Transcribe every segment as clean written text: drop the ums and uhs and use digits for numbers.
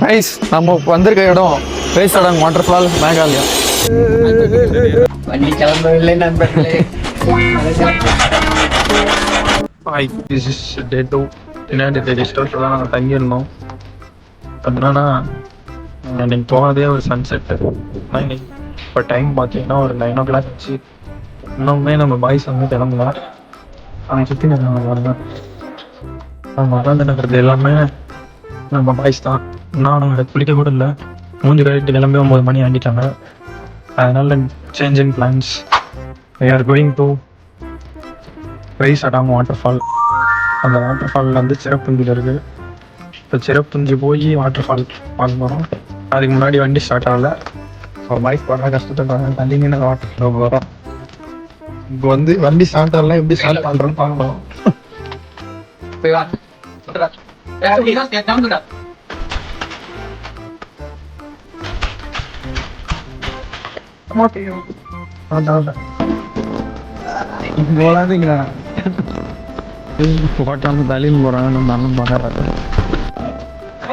Guys நம்ம வந்திருக்க இடம் வேஸ்டடாங் வாட்டர் ஃபால் மேகாலயா. வண்டி கிளம்பவில்லை நண்பர்களே. திஸ் இஸ் டே 2. பின்னாடி ரெஸ்டாரண்ட்ல தான் நாங்கள் தங்கியிருந்தோம். என்னன்னா இன்னைக்கு போனதே ஒரு சன்செட்டு. ஆனால் இன்னைக்கு இப்போ டைம் பார்த்தீங்கன்னா ஒரு 9 o'clock ஆச்சு. இன்னுமே நம்ம பாய்ஸ் வந்து கிளம்பலாம். அதை சுற்றி நாங்கள் வரலாம். அவங்க உட்காந்து இருக்கிறது எல்லாமே நம்ம பாய்ஸ் தான். நானும் குளிக்க கூட இல்லை. மூஞ்சி கழிட்டு கிளம்பி 9 மணி ஆகிட்டாங்க. அதனால changing plans. we are going to வேஸ்டடாங் வாட்டர் ஃபால். அந்த வாட்டர் ஃபாலில் வந்து சிறப்புஞ்சில் இருக்குது. இப்போ சிறப்புஞ்சி போய் வாட்டர் ஃபால் பார்க்க போகிறோம். அதுக்கு முன்னாடி வண்டி ஸ்டார்ட் ஆகலை. ஸோ பைக் போடுற கஷ்டத்தை தள்ளிங்கன்னு வாட்டர் ஃபால் போகிறோம். இப்போ வந்து வண்டி ஸ்டார்ட் ஆகலாம், எப்படி ஸ்டார்ட் பண்ணுறோன்னு பார்க்கலாம். போலாதீங்களா போட்டாம தலையில் போறாங்க. நம்ம அண்ணன் பாக்குறாரு.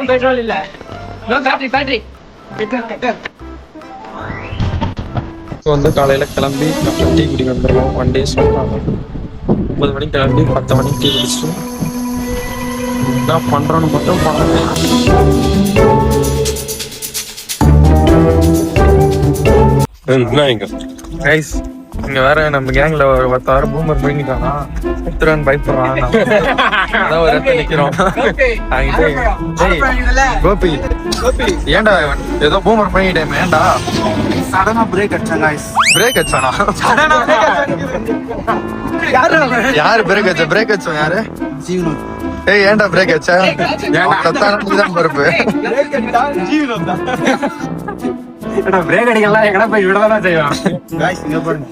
பெட்ரோல் இல்ல, பேட்டரி. வந்து காலையில கிளம்பி டீ குடி வந்துடுவோம். வண்டி சொல்றாங்க 9 மணிக்கு கிளம்பி 10 மணிக்கு டீ குடிச்சிட்டோம். என்ன பண்றோன்னு மட்டும் பாருங்க. கைஸ் இங்க வேற நம்ம கேங்ல ஒரு 10 பூமர் பிடிங்கிட்டானா உத்தரன் பயப்படுறான். அதான் ஒரு இடத்துல நிக்கிறோம். கோபி ஏன்டா ஏதோ பூமர் பண்ணிட்டேன். ஏன்டா சடனா பிரேக் அடிச்சாங்க கைஸ். பிரேக் அடிச்சானா? யாரு பிரேக் அடிச்சா? பிரேக் அடிச்சோம் யாரு? ஜீவன். ஏய் ஏன்டா பிரேக் அடிச்சா? தான் பொறுப்பு. பிரேக் அடிக்கலாம் எங்கடா போய் விடதான் செய்வான். கைஸ் இங்க பாருங்க,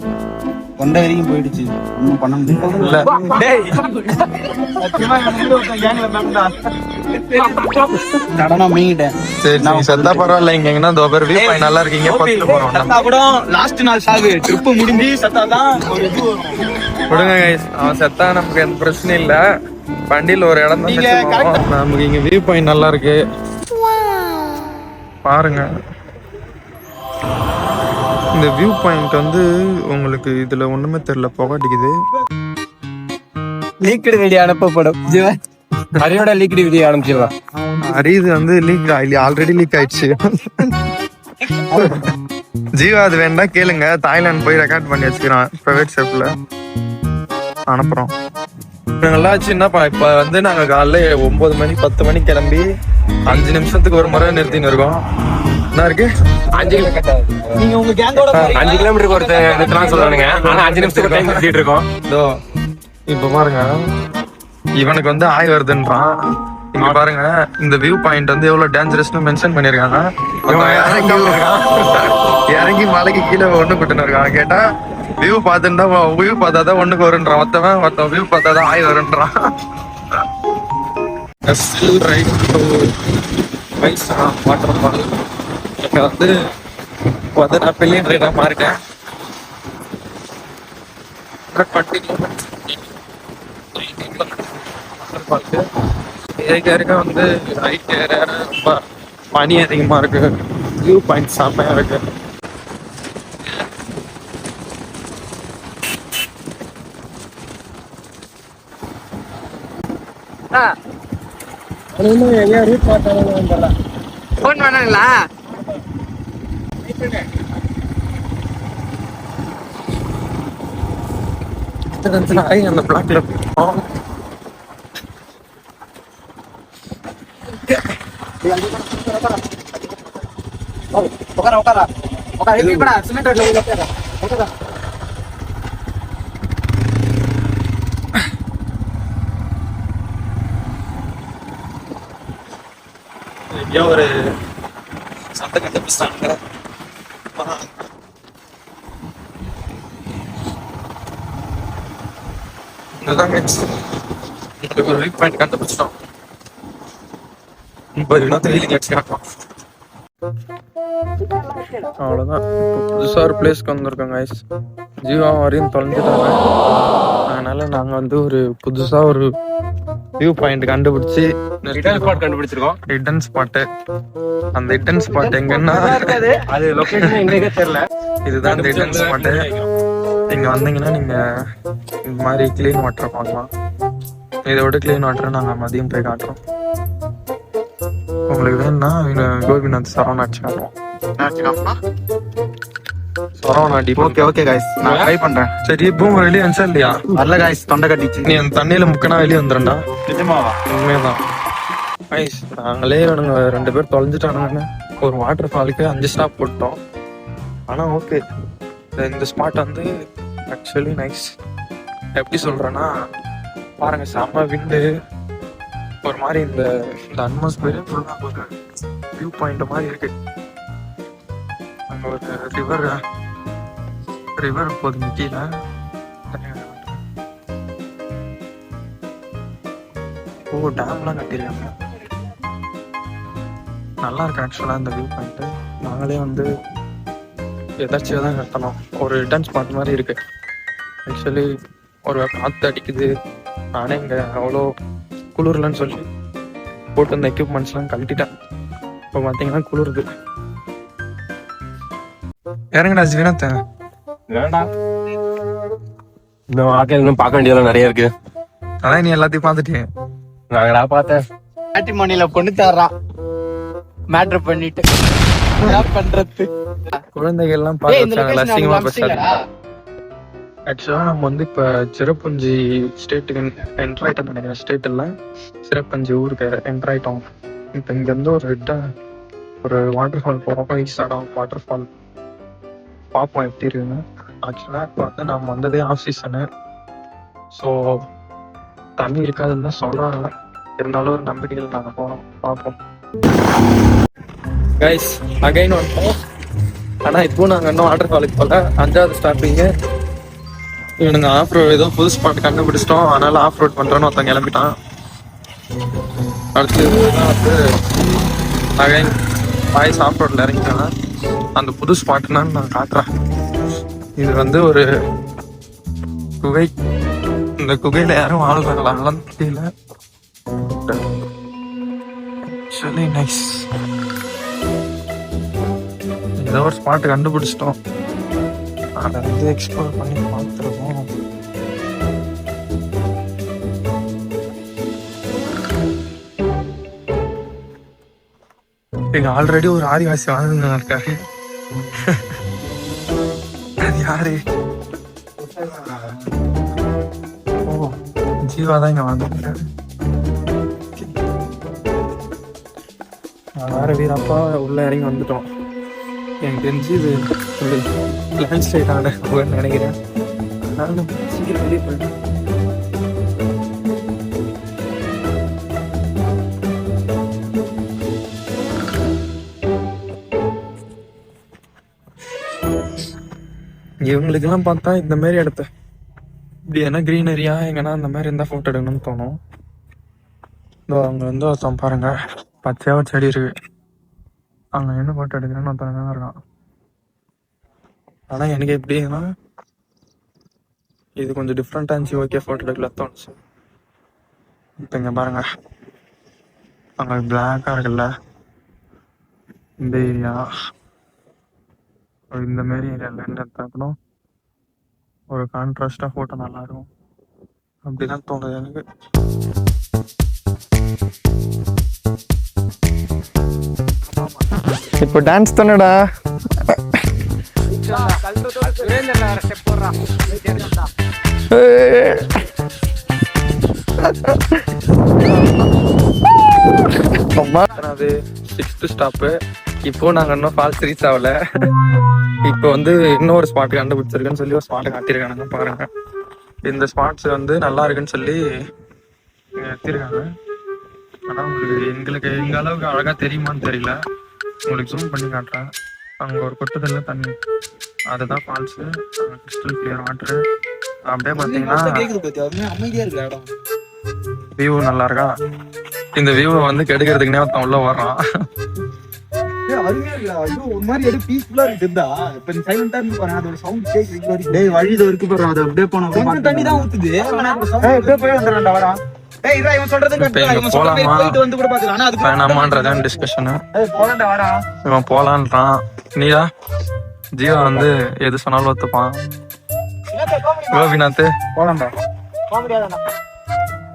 கொண்ட வரைக்கும் போயிடுச்சு. ஒன்றும் பண்ண முடியல. சடனா மீங்கிட்டேன். சரி நான் செத்தா பரவாயில்ல. இங்க எங்கன்னா தோபர் வியூ பாயிண்ட் நல்லா இருக்கீங்க. பக்கத்துல போறோம். சத்தா கூட லாஸ்ட் நாள் சாகு ட்ரிப் முடிஞ்சு சத்தா தான் ஒரு இது கொடுங்க கைஸ். அவன் செத்தா நமக்கு எந்த பிரச்சனை இல்ல. வண்டியில ஒரு இடம் தான் நமக்கு இங்க வியூ பாயிண்ட் நல்லா இருக்கு பாருங்க. இந்த வியூ பாயிண்ட் வந்து உங்களுக்கு இதுல ஒண்ணுமே தெரியல, புகை அடிக்குது. லீக்டு வீடியோ அனுப்பப்படும். ஜீவன் அரியோட லீக்டு வீடியோ அனுப்பிச்சிடலாம். அரியுது வந்து லீக் ஆல்ரெடி லீக் ஆயிடுச்சு. ஜீவா அது வேண்டாம் கேளுங்க. தாய்லாந்து போய் ரெக்கார்ட் பண்ணி வச்சுக்கிறான் பிரைவேட் ஷெஃப்ல அனுப்புறோம். நாங்களாம் சின்னப்பா இப்ப வந்து நாங்க காலைல 9 மணி 10 மணிக்கு கிளம்பி 5 நிமிஷத்துக்கு ஒரு முறை நிறுத்தின்னு இருக்கோம். என்ன இருக்கு 5 நீங்க உங்க கேங்கோட 5 கிலோமீட்டருக்கு ஒருத்தர் நிறுத்தலாம் சொல்றானுங்க. ஆனா 5 நிமிஷத்துக்கு டைம் நிறுத்திட்டு இருக்கோம். இதோ இப்ப பாருங்க, இவனுக்கு வந்து ஆய் வருதுன்றான். இங்க பாருங்க இந்த வியூ பாயிண்ட் வந்து எவ்வளவு டேஞ்சரஸ்னு மென்ஷன் பண்ணிருக்காங்க. இறங்கி மலைக்கு கீழே ஒண்ணு கூட்டுன்னு இருக்கான். கேட்டா வியூ பார்த்துட்டா வியூ பார்த்தாதான் ஒண்ணுக்கு வருன்றான். மொத்தம் வியூ பார்த்தாதான் ஆய் வருன்றான். வாட்டர் ஃபால் இங்க வந்து நான் பில்லியன் ரைடா மாறிட்டேன். ஏரியா வந்து ரைட் ஏரியா ரொம்ப பனி அதிகமா இருக்கு. வியூ பாயிண்ட் செம்மையா இருக்கு. போன் பண்ணாங்களா? அந்த பிளாக்ல எங்கேயோ ஒரு சத்த கண்டுபிடிச்சாங்க. ஒரு வியூ பாயிண்ட் கண்டுபிடிச்சிட்டோம். அவ்வளோதான். புதுசா ஒரு பிளேஸ்க்கு வந்திருக்கோம் கைஸ். ஜீவா வரையும் தொலைஞ்சிட்டாங்க. அதனால நாங்கள் வந்து ஒரு புதுசா ஒரு வியூ பாயிண்ட் கண்டுபிடிச்சி கண்டுபிடிச்சிருக்கோம். Hidden spot. அந்த ஹிடன் ஸ்பாட் எங்கன்னா அது லொகேஷன் எங்கேயே தெரியல. இதுதான் இந்த ஹிடன் ஸ்பாட்டு. இங்க வந்தீங்கன்னா நீங்க இந்த மாதிரி கிளீன் வாட்டர் பார்க்கலாம். இதோட கிளீன் வாட்டர் நாங்க மதியம் போய் காட்டுறோம். உங்களுக்கு வேணும்னா கோபிநாத் சரவணா காட்டுறோம். சரவணா டி. ஓகே गाइस, நான் ட்ரை பண்றேன். சரி இப்போ வெளியே வந்துச்சா இல்லையா? வரல गाइस, தொண்டை கட்டிச்சு. நீ அந்த தண்ணியில முக்கனா வெளியே வந்துடும்டா. நிஜமாவா? உண்மைதான். ஐஸ் நாங்களே இவனுங்க 2 பேர் தொலைஞ்சிட்டானுங்க. ஒரு வாட்டர் ஃபாலுக்கு 5 ஸ்டாப் போட்டோம். ஆனா ஓகே, இந்த ஸ்பாட் வந்து ஆக்சுவலி நைஸ். எப்படி சொல்றேன்னா பாருங்க, செம்ம விண்டு. ஒரு மாதிரி இந்த அட்மாஸ்பியர் ஃபுல்லா ஒரு வியூ பாயிண்ட் மாதிரி இருக்கு. அங்க ஒரு ரிவர் போகுது கீழே. ஓ, டேம்லாம் கட்டிருக்காங்க. நல்லா இருக்கு ஆக்சுவலா இந்த வியூ பாயிண்ட். நாங்களே வந்து எதாச்சியா தான் கட்டணும். ஒரு ரிட்டர்ன் ஸ்பாட் மாதிரி இருக்கு ஆக்சுவலி. ஒரு காற்று அடிக்குது. நானே இங்க அவ்வளோ குளிர்லன்னு சொல்லி போட்டு அந்த எக்யூப்மெண்ட்ஸ்லாம் கழட்டிட்டேன். இப்போ பார்த்தீங்கன்னா குளிருது. இறங்கடா ஜீவனத்தை. வேண்டாம், இன்னும் பார்க்க வேண்டியதெல்லாம் நிறைய இருக்கு. அதான் நீ எல்லாத்தையும் பார்த்துட்டேன். நாங்கடா பார்த்தேன். மேட்ரிமோனியில கொண்டு தர்றான் மேட்ரு பண்ணிட்டு பண்றது. குழந்தைகள் எல்லாம் பார்க்க அசிங்கமா பேசாது. ஆக்சுவலா நம்ம வந்து இப்ப சிறப்புஞ்சி ஸ்டேட்டுக்கு என்டர் ஆயிட்டோம் நினைக்கிறேன். ஸ்டேட் இல்ல, சிறப்புஞ்சி ஊருக்கு என்டர் ஆயிட்டோம். இப்ப இங்க இருந்து ஒரு வாட்டர் ஃபால் போறோம். ஈஸ்டாடம் வாட்டர் ஃபால் பார்ப்போம் எப்படி இருக்குன்னு. ஆக்சுவலா இப்போ வந்து நம்ம வந்ததே ஆஃப் சீசனு. ஸோ தண்ணி இருக்காதுன்னு தான் சொல்றாங்க. இருந்தாலும் ஒரு நம்பிக்கையில் நாங்கள் போனோம், பார்ப்போம். கைஸ் அகைன் வந்துட்டோம். ஆனால் இப்போ நாங்கள் இன்னும் வாட்டர் ஃபாலுக்கு போல. 5வது ஸ்டாப்பிங்கு. இவனுங்க ஆஃப் ரோட் ஏதோ புது ஸ்பாட் கண்டுபிடிச்சிட்டோம், அதனால ஆஃப் ரோட் பண்றோன்னு ஒருத்தன் கிளம்பிட்டான். அடுத்து வந்து அகைன் பாய்ஸ் ஆஃப் ரோட்ல இறங்கிட்டாங்க. அந்த புது ஸ்பாட்னான்னு நான் காட்டுறேன். இது வந்து ஒரு குகை. இந்த குகையில யாரும் வாழ்றாங்களாம் தெரியல. Actually nice. ஏதோ ஒரு ஸ்பாட் கண்டுபிடிச்சிட்டோம், அதை வந்து எக்ஸ்ப்ளோர் பண்ணி பார்த்துருக்கோம். இங்க ஆல்ரெடி ஒரு ஆதிவாசி வாழ்ந்து இருக்காரு. அது யாரு? ஓ, ஜீவா தான் இங்க வாழ்ந்துருக்காரு. வேற வீரப்பா உள்ள இறங்கி வந்துட்டோம். எனக்கு தெரிஞ்சு இது லேண்ட் ஸ்லைட் ஆன நினைக்கிறேன். அதனால சீக்கிரம் வெளியே போயிட்டேன். இவங்களுக்கெல்லாம் பார்த்தா இந்த மாதிரி இடத்த இப்படி என்ன கிரீனரியா எங்கன்னா அந்த மாதிரி இருந்தா போட்டோ எடுக்கணும்னு தோணும். அவங்க வந்து ஒருத்தன் பாருங்க, பச்சையா செடி இருக்கு. அங்க என்ன போட்டோ எடுக்கிறேன்னு ஒருத்தன் தான் இருக்கான். ஆனா எனக்கு எப்படின்னா இது கொஞ்சம் டிஃப்ரெண்டா இருந்துச்சு. ஓகே, போட்டோ எடுக்கலாம் தோணுச்சு. இப்ப இங்க பாருங்க, அங்க பிளாக்கா இருக்குல்ல இந்த ஏரியா. இந்த மாதிரி ஏரியால என்ன எடுத்தாக்கணும் ஒரு கான்ட்ராஸ்டா போட்டோ நல்லா இருக்கும். அப்படிதான் தோணுது எனக்கு. இப்போ டான்ஸ் தானடா. அது 6th ஸ்டாப்பு. இப்போ நாங்க இன்னும் ஃபால்ஸ் ரீச் ஆகல. இப்போ வந்து இன்னொரு ஸ்பாட் கண்டுபிடிச்சிருக்குன்னு சொல்லி ஒரு ஸ்பாட்டை காட்டியிருக்காங்க பாருங்க. இந்த ஸ்பாட்ஸ் வந்து நல்லா இருக்குன்னு சொல்லி எடுத்திருக்காங்க. ஆனா எங்களுக்கு எங்க அளவுக்கு அழகா தெரியுமான்னு தெரியல. உங்களுக்கு ஜூம் பண்ணி காட்டுறேன். அங்க ஒரு கொட்டத்துல தண்ணி, அதுதான் ஃபால்ஸ். Crystal clear water. அப்படியே பாத்தீங்கன்னா வியூ நல்லா இருக்கா. இந்த வியூவை வந்து கெடுக்கிறதுக்குனே ஒருத்தன் உள்ள வர்றான். ஏய் இதா இவன் சொல்றது இப்ப கரெக்ட். இங்க இவன் சொல்றது போலாமா? போயிட்டு வந்து கூட பாத்துக்கலாம். ஆனா அதுக்கு வேணாமான்றதான் டிஸ்கஷனு. போலாம்டா வாடா. இவன் போலான்றான். நீடா ஜீவா வந்து எது சொன்னாலும் ஒத்துப்பான். கோபிநாத் போலாம்டா.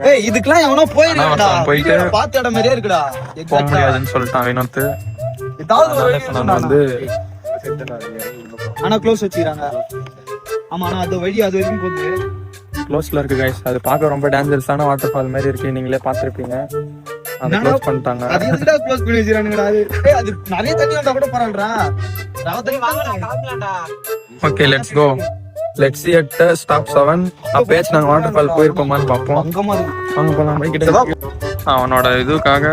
ஏய் இதுக்கெல்லாம் எவனோ போயிருக்கான்டா. போயிட்டு பாத்த இடம் மாதிரியே இருக்குடா. போக முடியாதுன்னு சொல்லிட்டான் வினோத். ஏதாவது ஒரு வழி நான் வந்து ஆனா க்ளோஸ் வச்சிராங்க. ஆமா ஆனா அது வழி அது வரைக்கும் போகுது. க்ளோஸ்ல இருக்கு கைஸ். அது பார்க்க ரொம்ப டேஞ்சரஸான வாட்டர் ஃபால் மாதிரி இருக்கு. நீங்களே பார்த்திருப்பீங்க. அதை க்ளோஸ் பண்ணிட்டாங்க. அது எதுடா க்ளோஸ் பண்ணி வச்சிரானுங்கடா? ஏய் அது நிறைய தண்ணி வந்தா கூட பரவாயில்லடா. ராவத்தனி வாங்கடா. Okay let's go. Let's see at stop 7. அப்பேச்சு நாங்க வாட்டர் ஃபால் போயிருப்போமான்னு பார்ப்போம். அங்கமா இருக்கு. வாங்க போலாம். அவனோட இதுக்காக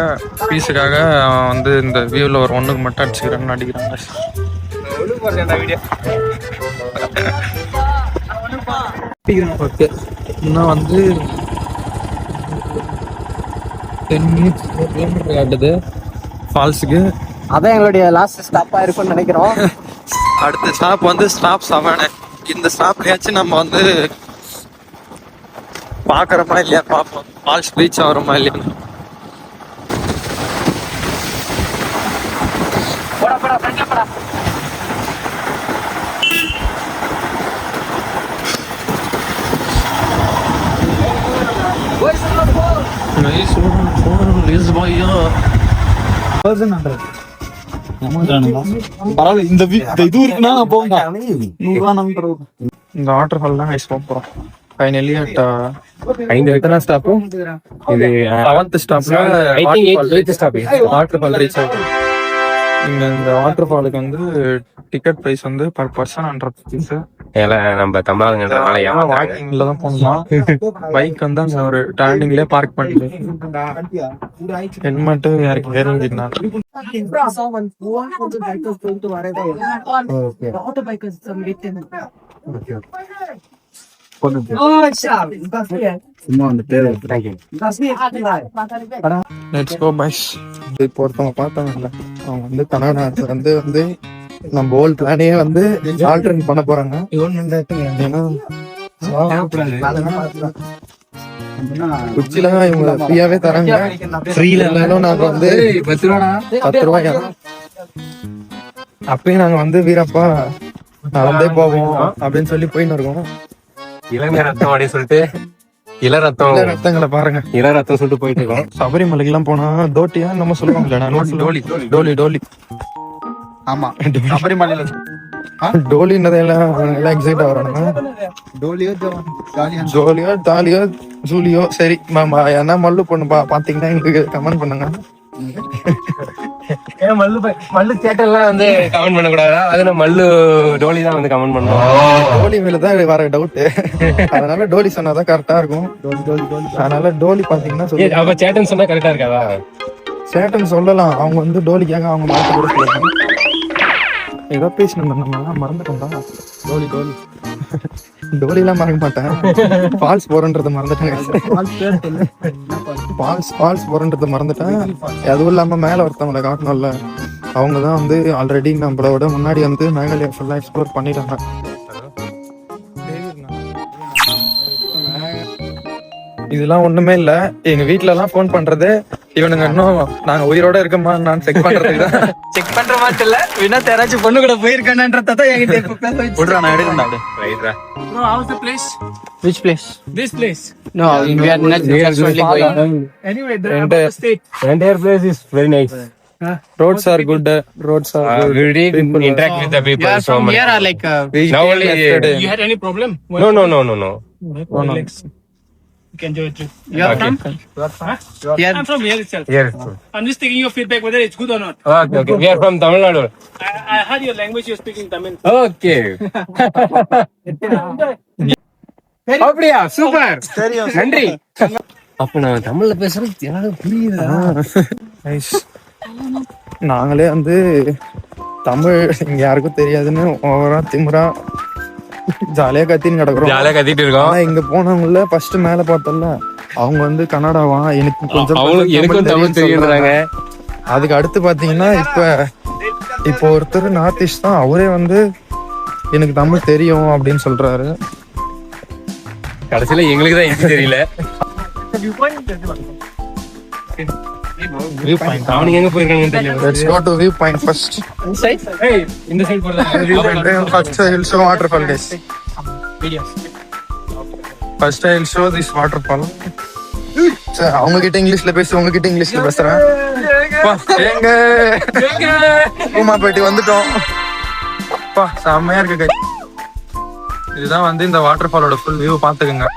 பீஸுக்காக அவன் வந்து இந்த வியூல ஒரு ஒண்ணுக்கு மட்டும் அடிச்சுக்கிறேன்னு அடிக்கிறாங்க. ஓகே இன்னும் வந்து 10 minutes கிலோமீட்டர் காட்டுது ஃபால்ஸுக்கு. அதான் எங்களுடைய லாஸ்ட் ஸ்டாப்பா இருக்கும்னு நினைக்கிறோம். அடுத்த ஸ்டாப் வந்து ஸ்டாப் 7. இந்த ஸ்டாப்லயாச்சும் நம்ம வந்து பாக்குறோமா இல்லையா பார்ப்போம். ஃபால்ஸ் ரீச் ஆகிறோமா இல்லையா. பரவாயில்ல இந்த இது இருக்குன்னா போங்க. இந்த வாட்டர் ஃபால் தான் ஐஸ் போறோம். ஃபைனலி அட் எத்தனை ஸ்டாப்? இது 7th ஸ்டாப்ல வாட்டர் ஃபால் ரீச் ஆகும். இந்த வாட்டர் ஃபாலுக்கு வந்து டிக்கெட் பிரைஸ் வந்து per person 100 rupees. நம்ம தமிழகங்கன்றனாலயா வாக்கிங்ல தான் போகணும். பைக் வந்து அங்க ஒரு டர்னிங்லயே பார்க் பண்ணிட்டு ஹெல்மெட் யாருக்கு வேறுனா லெட்ஸ் கோ பாய்ஸ். இப்போ ஒருத்தவங்க பார்த்தாங்கல்ல, அவங்க வந்து கனடா வந்து நம்ம ஹோல் பிளானே வந்து ஆல்டர்ன் பண்ண போறாங்க. ஏன்னா குச்சில இவங்க ஃப்ரீயாவே தராங்க. ஃப்ரீல இருந்தாலும் நாங்க வந்து 10 ரூபாய் அப்பயும் நாங்க வந்து வீரப்பா நடந்தே போவோம் அப்படின்னு சொல்லி போயின்னு இருக்கோம். இளநீ ரத்தம் அப்படின்னு சொல்லிட்டு ரத்தங்களை பாருங்க. ரத்தம் சொல்லிட்டு போயிட்டு இருக்கோம். சபரிமலைக்கு எல்லாம் போனா தோட்டியா நம்ம சொல்லுவாங்க. டோலி ஆமா சபரிமலையில டோலின்றதெல்லாம் எல்லாம் எக்ஸைட் ஆகிறானுங்க. ஜோலியோ தாலியோ ஜூலியோ சரி மாமா என்ன மல்லு பொண்ணு பாத்தீங்கன்னா எங்களுக்கு கமெண்ட் பண்ணுங்க. மல்லு தேட்டர்லாம் வந்து கமெண்ட் பண்ண கூடாதா? அது மல்லு டோலி தான் வந்து கமெண்ட் பண்ணுவோம். டோலி மேலதான் வர டவுட். அதனால டோலி சொன்னாதான் கரெக்டா இருக்கும். அதனால டோலி பாத்தீங்கன்னா அப்ப சேட்டன் சொன்னா கரெக்டா இருக்காதா? சேட்டன் சொல்லலாம். அவங்க வந்து டோலிக்காக அவங்க மாத்த கூட சொல்லலாம். ஏதோ பேசணும் நம்ம மறந்துட்டோம்டா. டோலி எல்லாம் மறக்க மாட்டேன். ஃபால்ஸ் போறன்றத மறந்துட்டேன். ஃபால்ஸ் போறன்றத மறந்துட்டேன். அதுவும் இல்லாம மேல ஒருத்தவங்களை காட்டணும்ல, அவங்கதான் வந்து ஆல்ரெடி நம்மளோட முன்னாடி வந்து மேகாலயா ஃபுல்லா எக்ஸ்ப்ளோர் பண்ணிட்டாங்க. இதெல்லாம் ஒண்ணுமே இல்ல. எங்க வீட்ல எல்லாம் போன் பண்றது இவனுங்க இன்னும் நாங்க உயிரோட இருக்கமா நான் செக் பண்றதுக்குதான். செக் பண்ற மாதிரி இல்ல, வினோத் யாராச்சும் பொண்ணு கூட போயிருக்கானன்றதான் என்கிட்ட இப்ப பேச வச்சு. விடுறா நான் எடுக்கணும். Bro, how's the place? Which place? This place. No, we are not actually going. Anyway, the state. Entire place is very nice. Roads are good. We did interact with the people. You are from here or like? Now only You had any problem? no. Relax. You can enjoy it. You are from? Here. I'm from here itself. Here. I'm just taking your feedback whether it's good or not. Okay. We are from Tamil Nadu. I heard your language you're speaking Tamil. Okay. அப்படியா? Super. நன்றி. அப்ப நான் தமிழ்ல பேசுறது எனக்கு புரியுதா? நாங்களே வந்து தமிழ் இங்க யாருக்கும் தெரியாதுன்னு ஓவரா திமுறா ஜாலியா கத்தின்னு கிடக்குறோம். ஜாலியா கத்திட்டு இருக்கோம். ஆனா இங்க போனவங்கள ஃபர்ஸ்ட் மேல பார்த்தோம்ல, அவங்க வந்து கனடாவா எனக்கு கொஞ்சம் எனக்கும் தமிழ் தெரியுறாங்க. அதுக்கு அடுத்து பாத்தீங்கன்னா இப்போ ஒருத்தர் நார்த் ஈஸ்ட் தான், அவரே வந்து எனக்கு தமிழ் தெரியும் அப்படின்னு சொல்றாரு. கடைசியில எங்களுக்கு தான் எனக்கு தெரியல. View point. அவனுக்கு எங்க போயிருக்காங்கன்னு தெரியல. Let's go to view point first. ஏய் இந்த சைடு போறதா? View point first I will show waterfall guys. First I will show this waterfall. சரி அவங்க கிட்ட இங்கிலீஷ்ல பேசி உங்க கிட்ட இங்கிலீஷ்ல பேசுறேன். எங்க ஊமாப்பேட்டை வந்துட்டோம். பா செம்மையா இருக்கு guys. இதுதான் வந்து இந்த வாட்டர்ஃபாலோட ஃபுல் வியூ பாத்துக்கங்க.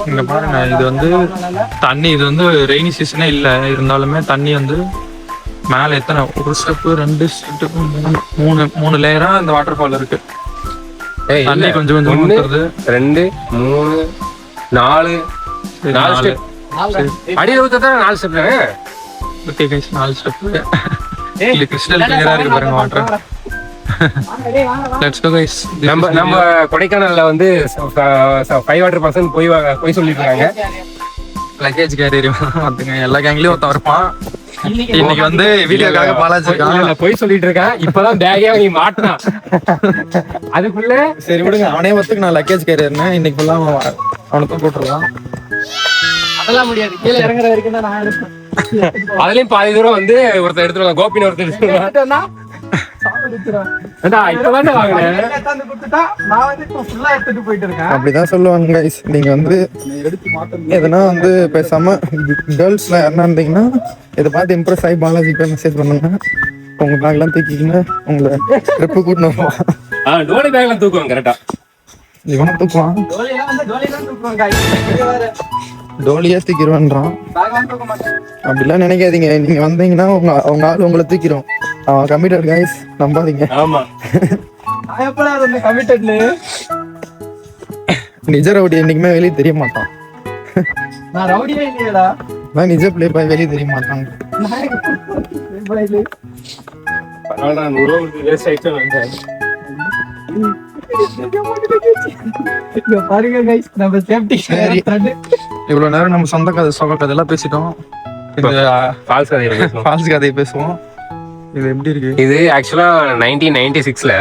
இங்க பாருங்க, இது வந்து தண்ணி, இது வந்து ரெய்னி சீசனே இல்ல, இருந்தாலுமே தண்ணி வந்து மேல எத்தனை, ஒரு ஸ்டெப், 2 ஸ்டெப், 3 லேயரா இந்த வாட்டர் ஃபால் இருக்கு. தண்ணி கொஞ்சம் கொஞ்சம் ஊத்துறது. 2 3 4 ஸ்டெப். அடியில ஊத்தா 4 ஸ்டெப். Okay guys 4 step. இது கிறிஸ்டல் கிளியரா இருக்கு பாருங்க வாட்டர். Let's go guys. நம்ம கொடைக்கானல்ல வந்து 5% போய் சொல்லிட்டு இருக்காங்க. லக்கேஜ் கேரியர் வந்துங்க, எல்லா கேங்லயும் ஒருத்தன் இருப்பான். இன்னைக்கு வந்து வீடியோக்காக பாலாஜி போய் சொல்லிட்டு இருக்கேன். இப்பதான் பேக்கே நீ மாட்டினா அதுக்குள்ள சரி விடுங்க, அவனே ஒத்துக்கு நான் லக்கேஜ் கேரியர்னு. இன்னைக்கு ஃபுல்லா அவனுக்கும் போட்டுருவான். அதெல்லாம் முடியாது, கீழே இறங்குற வரைக்கும் தான் நான் எடுப்பேன். அதுலயும் பாதி தூரம் வந்து ஒருத்தர் எடுத்துருவாங்க, கோபின்னு ஒருத்தர் எடுத்துருவாங்க. அப்படிதான் சொல்லுவாங்க guys. நீங்க வந்து எதனா வந்து பேசாம கேர்ள்ஸ்ல யாருன்னா இருந்தீங்கன்னா இதை பார்த்து இம்ப்ரெஸ் ஆகி பாலாஜி போய் மெசேஜ் பண்ணுங்க. உங்க பேக் எல்லாம் தூக்கிக்கின்னு உங்களை ட்ரிப்பு கூட்டின்னு வருவான். டோலி பேக்ல தூக்குவாங்க கரெக்டா. இவனை தூக்குவான், டோலியா தூக்கிடுவான்றான். அப்படிலாம் நினைக்காதீங்க. நீங்க வந்தீங்கன்னா அவங்க ஆள் உங்களை தூக்கிடும். அவன் கமிட்டட் கைஸ், நம்பாதீங்க. ஆமா நிஜ ரவுடி என்னைக்குமே வெளியே தெரிய மாட்டான். நான் ரவுடியே இல்லையடா, நான் நிஜ பிளே பாய் வெளியே தெரிய மாட்டான். பரவாயில்ல, 100 ரூபாய் வேஸ்ட் ஆயிடுச்சு. பாருங்க கைஸ், நம்ம சேஃப்டி சரி, இவ்வளவு நேரம் நம்ம சொந்த கதை சொந்த கதையெல்லாம் பேசிட்டோம். இந்த ஃபால்ஸ் கதையை பேசுவோம். ஃபால்ஸ் கதையை பேசுவோம். இது எப்படி இருக்கு? இது ஆக்சுவலா 1996ல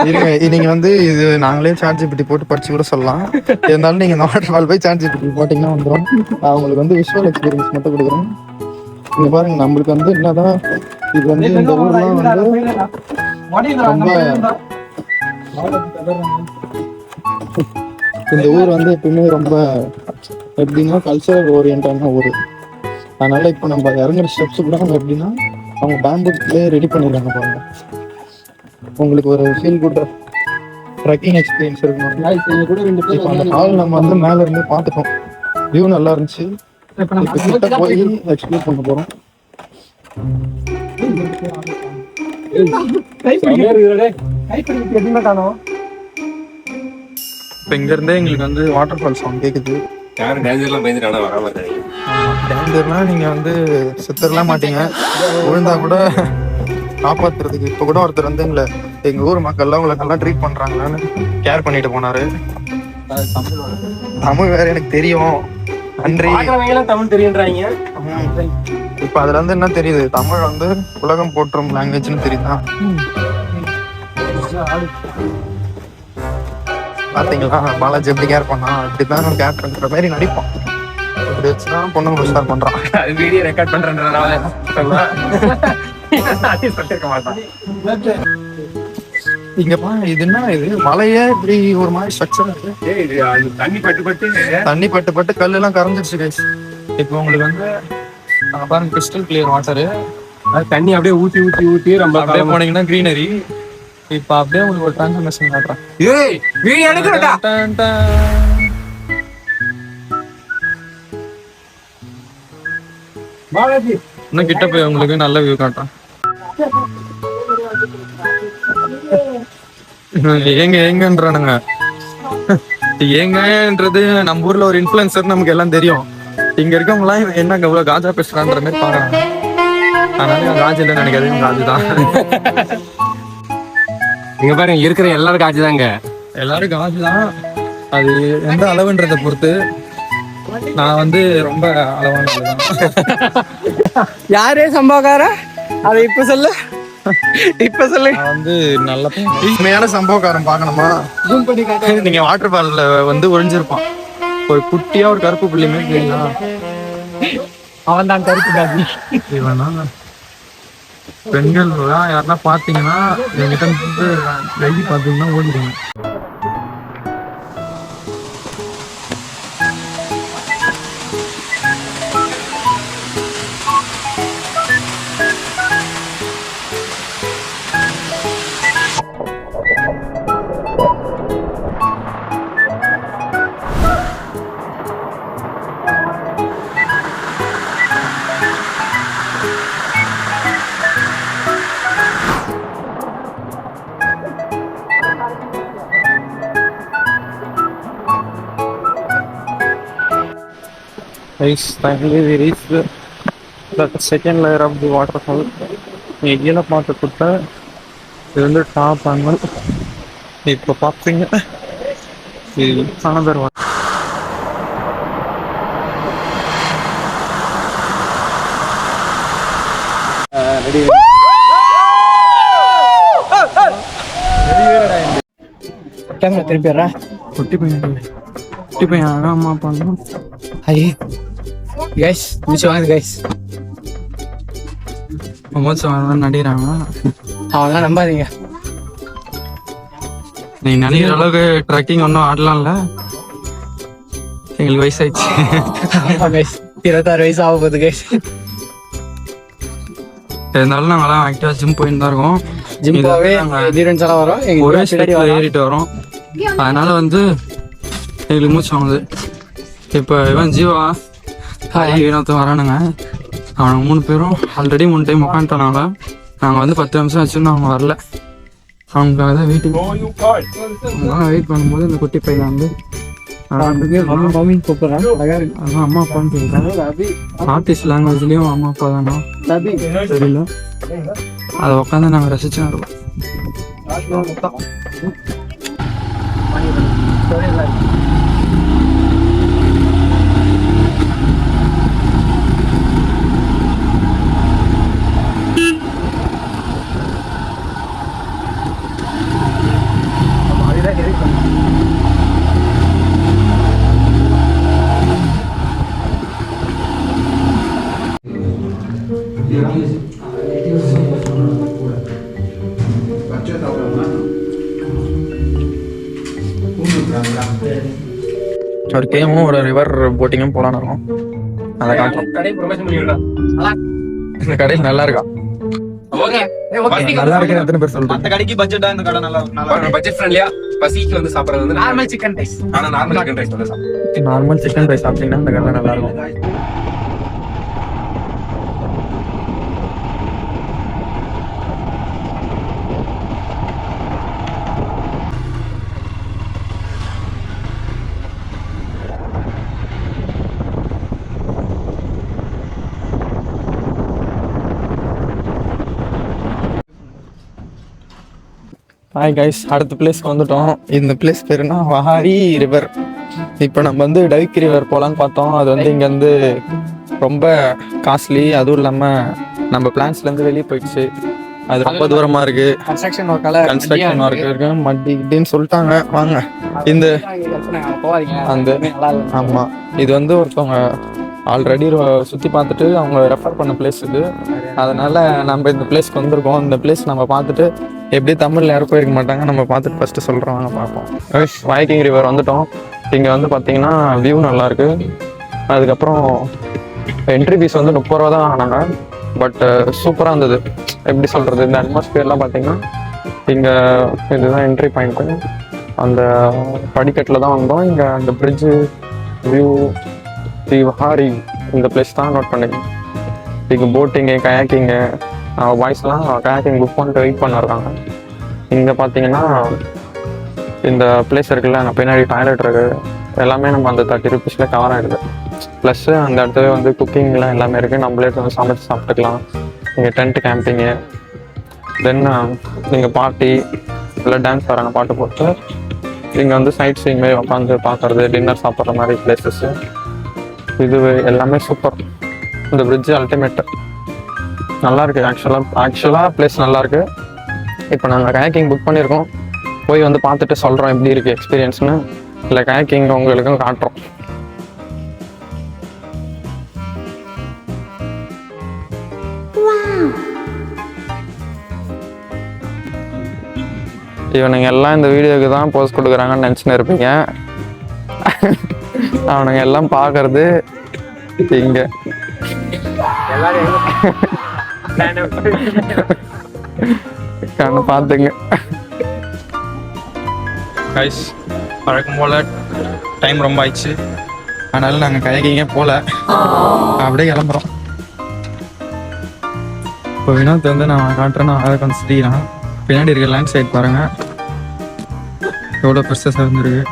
இருங்க, நீங்க வந்து இது நாங்களே ChatGPT போட்டு படிச்சு கூட சொல்லலாம். இருந்தாலும் நீங்க வாட்டர்ஃபால் போய் ChatGPT போட்டீங்கன்னா வந்துடும். நான் உங்களுக்கு வந்து விஷுவல் எக்ஸ்பீரியன்ஸ் மட்டும் கொடுக்குறேன். இங்க பாருங்க, நம்மளுக்கு வந்து என்னதான் இது வந்து இந்த ஊர்லாம் வந்து ரொம்ப, இந்த ஊர் வந்து எப்பவுமே ரொம்ப எப்படின்னா கல்ச்சரல் ஓரியன்டான ஊர். அதனால இப்போ நம்ம இறங்குற ஸ்டெப்ஸ் கூட அவங்க எப்படின்னா அவங்க பேம்புக்லேயே ரெடி பண்ணிடுறாங்க பாருங்க. உங்களுக்கு ஒரு ஃபீல் குட் ட்ரெக்கிங் எக்ஸ்பீரியன்ஸ் இருக்கணும். இப்போ அந்த ஹால் நம்ம வந்து மேல இருந்து பார்த்துட்டோம், வியூ நல்லா இருந்துச்சு. இப்போ கிட்ட போய் எக்ஸ்ப்ளோர் பண்ண போறோம். இப்போ இங்க இருந்தே எங்களுக்கு வந்து வாட்டர் ஃபால் சவுண்ட் கேக்குது. யாரும் டேஞ்சர்லாம் பயந்துட்டானா வராம இருக்காங்க. டேஞ்சர்னா நீங்க வந்து செத்துடலாம் மாட்டீங்க, விழுந்தா கூட காப்பாத்துறதுக்கு. இப்போ கூட ஒருத்தர் வந்து எங்க ஊர் மக்கள்லாம் உங்களை நல்லா ட்ரீட் பண்றாங்களான்னு கேர் பண்ணிட்டு போனாரு. தமிழ் வேற எனக்கு தெரியும், நன்றி. தமிழ் தெரியுன்றாங்க. இப்ப அதுல இருந்து என்ன தெரியுது, தமிழ் வந்து உலகம் போற்றும் லாங்குவேஜ்னு தெரியுதா? பாத்தீங்களா பாலாஜி எப்படி கேர் பண்ணா? இப்படிதான் கேர் பண்ற மாதிரி நடிப்பான். இப்படி வச்சுதான் பொண்ணுங்க உஷார் பண்றான். வீடியோ ரெக்கார்ட் பண்றேன்றதுனால சொல்லிருக்க மாட்டான். இங்க பா, இது என்ன இது மலையே இப்படி ஒரு மாதிரி ஸ்ட்ரக்சர் இருக்கு. தண்ணி பட்டு பட்டு கல்லு எல்லாம் கரைஞ்சிருச்சு கைஸ். இப்போ உங்களுக்கு வந்து பாருங்க கிறிஸ்டல் கிளியர் வாட்டரு. தண்ணி அப்படியே ஊத்தி ஊத்தி ஊத்தி ரொம்ப அப்படியே போனீங்கன்னா கிரீனரி. இப்ப அப்படியே உங்களுக்கு ஒரு டிரான்ஸ்ஃபர்மேஷன் காட்டுறேன். ஏய் வீடியோ எடுக்கறடா. பாலாஜி இன்னும் கிட்ட போய் உங்களுக்கு நல்ல வியூ காட்டுறேன். ஏங்க ஏங்கன்றானுங்க. ஏங்கன்றது நம்ம ஊர்ல ஒரு இன்ஃபுளுசர், நமக்கு எல்லாம் தெரியும். இங்க இருக்கவங்க எல்லாம் என்ன இவ்வளவு காஜா பேசுறான்ற மாதிரி பாக்குறாங்க. அதனால காஜ் இல்லைன்னு நினைக்காது, காஜு தான். இங்க பாருங்க, இருக்கிற எல்லாரும் காஜு தாங்க. எல்லாரும் காஜு தான். அது எந்த அளவுன்றதை பொறுத்து. நான் வந்து ரொம்ப அளவான. யாரே சம்பவக்கார அதை இப்ப சொல்லு. இப்ப சொல்லு. நான் வந்து நல்ல உண்மையான சம்பவக்காரன் பார்க்கணுமா? ஜூம் பண்ணி காட்டு. நீங்க வாட்டர் ஃபால்ல வந்து ஒளிஞ்சிருப்பான். ஒரு குட்டியா ஒரு கருப்பு புள்ளி மாதிரி தெரியுங்களா? அவன் தான் கருப்பு காப்பி. இவனா பெண்கள் யாருன்னா பாத்தீங்கன்னா என்கிட்ட வந்து வெள்ளி பார்த்தீங்கன்னா ஓடிடுங்க. Guys, finally we reached the second layer of the waterfall. கீழே பார்த்து கொடுத்த இது வந்து டாப் ஆங்கிள். இப்போ பார்த்தீங்க இது அனதர் ஒன். கேமரா திருப்பிடுறா. குட்டி பையன் அம்மா பண்ணணும். ஐயே கைஸ் மிச்சம் வாங்க கைஸ். மோசம் நடிகிறாங்க. அவங்களாம் நம்பாதீங்க. நீ நடிகிற அளவுக்கு ட்ரக்கிங் ஒன்றும் ஆடலாம்ல. எங்களுக்கு வயசாயிடுச்சு. ஆமா கைஸ் 26 வயசு ஆக போகுது கைஸ். இருந்தாலும் நாங்களாம் ஆக்டிவா ஜிம் போயிட்டு தான் இருக்கோம். ஜிம் போவே எதிரன்ஸ் எல்லாம் வரும். ஒரே ஸ்டேட்ல ஏறிட்டு வரோம். அதனால வந்து எங்களுக்கு மூச்சு வாங்குது. இப்போ இவன் ஜீவா வினோத்தும் வரானுங்க. அவனுங்க 3 பேரும் ஆல்ரெடி 3 டைம் உட்காந்துட்டானால நாங்கள் வந்து 10 நிமிஷம் வச்சுன்னு அவங்க வரல. அவங்களுக்காக தான் வெயிட் பண்ணும்போது இந்த குட்டி பையன் வந்து கூப்பிடுறேன். அதான் அம்மா அப்பான்னு சொல்லிட்டாங்க. ஆர்டிஸ்ட் லாங்குவேஜ்லேயும் அம்மா அப்பா தானா தெரியல. அதை உட்காந்து நாங்கள் ரசிச்சு இருக்கோம். ஒரு கேமும் ஒரு ரிவர் போட்டிங்கும் போலான்னு இருக்கோம். அதை காட்டுறோம். இந்த கடையில் நல்லா இருக்கா? நல்லா இருக்கு. எத்தனை பேர் சொல்றேன்? அந்த கடைக்கு பட்ஜெட்டா இந்த கடை நல்லா பட்ஜெட் ஃப்ரெண்ட்லியா பசிக்கு வந்து சாப்பிடுறது வந்து நார்மல் சிக்கன் ரைஸ். ஆனா நார்மல் சிக்கன் ரைஸ் வந்து சாப்பிடுறோம். நார்மல் சிக்கன் ரைஸ் சாப்பிட்டீங்கன்னா இந்த கடை நல்லா இருக்கும். ஹாய் கைஸ், அடுத்த பிளேஸ்க்கு வந்துட்டோம். இந்த பிளேஸ் பேருனா வஹாரி ரிவர். இப்போ நம்ம வந்து டைக் ரிவர் போகலான்னு பார்த்தோம். அது வந்து இங்கேருந்து ரொம்ப காஸ்ட்லி. அதுவும் இல்லாமல் நம்ம பிளான்ஸ்லேருந்து வெளியே போயிடுச்சு. அது ரொம்ப தூரமாக இருக்குது. கன்ஸ்ட்ரக்ஷன் ஒர்க் இருக்கு மட்டி இப்படின்னு சொல்லிட்டாங்க. வாங்க இந்த அந்த ஆமாம், இது வந்து ஒருத்தவங்க ஆல்ரெடி சுற்றி பார்த்துட்டு அவங்க ரெஃபர் பண்ண பிளேஸ் இது. அதனால நம்ம இந்த பிளேஸ்க்கு வந்திருக்கோம். இந்த பிளேஸ் நம்ம பார்த்துட்டு எப்படி தமிழில் யாரும் போயிருக்க மாட்டாங்க, நம்ம பார்த்துட்டு ஃபஸ்ட்டு சொல்கிறோம். வாங்க பார்ப்போம். வைக்கிங் ரிவர் வந்துட்டோம். இங்கே வந்து பார்த்தீங்கன்னா வியூ நல்லாயிருக்கு. அதுக்கப்புறம் என்ட்ரி ஃபீஸ் வந்து 30 ரூபா தான் ஆனாங்க. பட் சூப்பராக இருந்தது. எப்படி சொல்கிறது, இந்த அட்மாஸ்பியர்லாம் பார்த்தீங்கன்னா இங்கே இதுதான் என்ட்ரி பாயிண்ட்டு. அந்த படிக்கட்டில் தான் வந்தோம். இங்கே அந்த பிரிட்ஜு வியூ தி வஹாரி இந்த பிளேஸ் தான் நோட் பண்ணிக்கணும். இங்கே போட்டிங்கு கயாக்கிங்கு பாய்ஸ்லாம் கயாக்கிங் புக் பண்ணிட்டு வெயிட் பண்ணிருக்காங்க. இங்கே பார்த்தீங்கன்னா இந்த பிளேஸ் இருக்குல்ல, அங்கே பின்னாடி டாய்லெட் இருக்குது. எல்லாமே நம்ம அந்த 30 ரூபீஸில் கவர் ஆகிடுது. ப்ளஸ்ஸு அந்த இடத்துல வந்து குக்கிங்லாம் எல்லாமே இருக்குது. நம்மளே வந்து சமைச்சு சாப்பிட்டுக்கலாம். இங்கே டென்ட் கேம்பிங்கு, தென் நீங்கள் பார்ட்டி இல்லை டான்ஸ் வராங்க பாட்டு போட்டு இங்கே வந்து சைட் சீயிங் மாரி உட்காந்து பார்க்குறது, டின்னர் சாப்பிட்ற மாதிரி பிளேசஸ்ஸு இது எல்லாமே சூப்பர். இந்த பிரிட்ஜு அல்டிமேட்டு. நல்லா இருக்கு. ஆக்சுவலாக பிளேஸ் நல்லா இருக்கு. இப்போ நாங்கள் கயாக்கிங் புக் பண்ணியிருக்கோம். போய் வந்து பார்த்துட்டு சொல்கிறோம் எப்படி இருக்குது எக்ஸ்பீரியன்ஸ்னு. இல்லை கயாக்கிங் உங்களுக்கும் காட்டுறோம். இவனுங்க எல்லாம் இந்த வீடியோக்கு தான் போஸ்ட் கொடுக்குறாங்கன்னு நினச்சின்னு இருப்பீங்க. அவனுங்க எல்லாம் பார்க்கறது இங்கே. கண்ணு பார்த்துங்க கைஸ். வழக்கம் போல் டைம் ரொம்ப ஆயிடுச்சு. அதனால நாங்கள் கயக்கிங்க போகல, அப்படியே கிளம்புறோம். இப்போ வினோத் வந்து நான் காட்டுறேன்னா அதை கொஞ்சம் சிரிக்கிறான். பின்னாடி இருக்க லேண்ட் சைட் பாருங்கள் எவ்வளோ பெருசாக இருந்துருக்கு.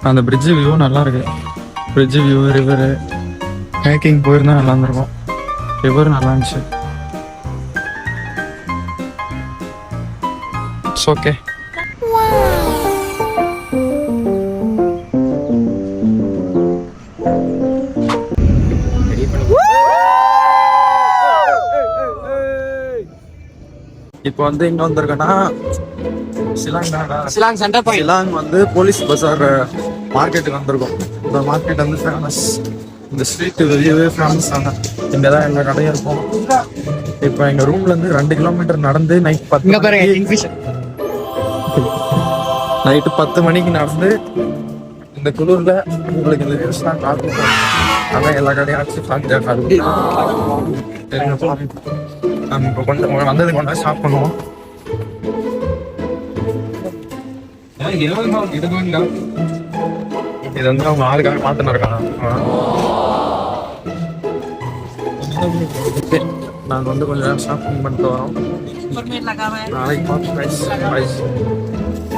அந்த பிரிட்ஜு வியூ நல்லா இருக்கு. பிரிட்ஜு வியூ, ரிவரு, ஹேக்கிங் போயிருந்தா நல்லா இருந்திருக்கும். ரிவர் நல்லா இருந்துச்சு. It's okay. இப்போ வந்து இங்கே வந்திருக்கேன்னா சிலாங் சென்டர் பாயிண்ட். ஷிலாங் வந்து போலீஸ் பஸார் மார்க்கெட்டுக்கு வந்திருக்கோம். இந்த மார்க்கெட் வந்து ஃபேமஸ். இந்த ஸ்ட்ரீட் வெளியவே ஃபேமஸ் ஆன இங்கே தான் எல்லா கடையும் இருக்கும். இப்போ எங்கள் ரூம்லேருந்து 2 கிலோமீட்டர் நடந்து நைட் 10 மணிக்கு நடந்து இந்த குளிரில் உங்களுக்கு இந்த வியூஸ்லாம் காட்டுவோம். அதான் எல்லா கடையும் அடிச்சு பார்த்து நம்ம இப்போ கொஞ்சம் வந்தது கொண்டா ஸ்டாப் பண்ணுவோம். இது வந்து அவங்க ஆளுக்காக மாத்தின இருக்காங்க. நாங்கள் வந்து கொஞ்சம் நேரம் ஷாப்பிங் பண்ணிட்டு வரோம். நாளைக்கு பார்த்து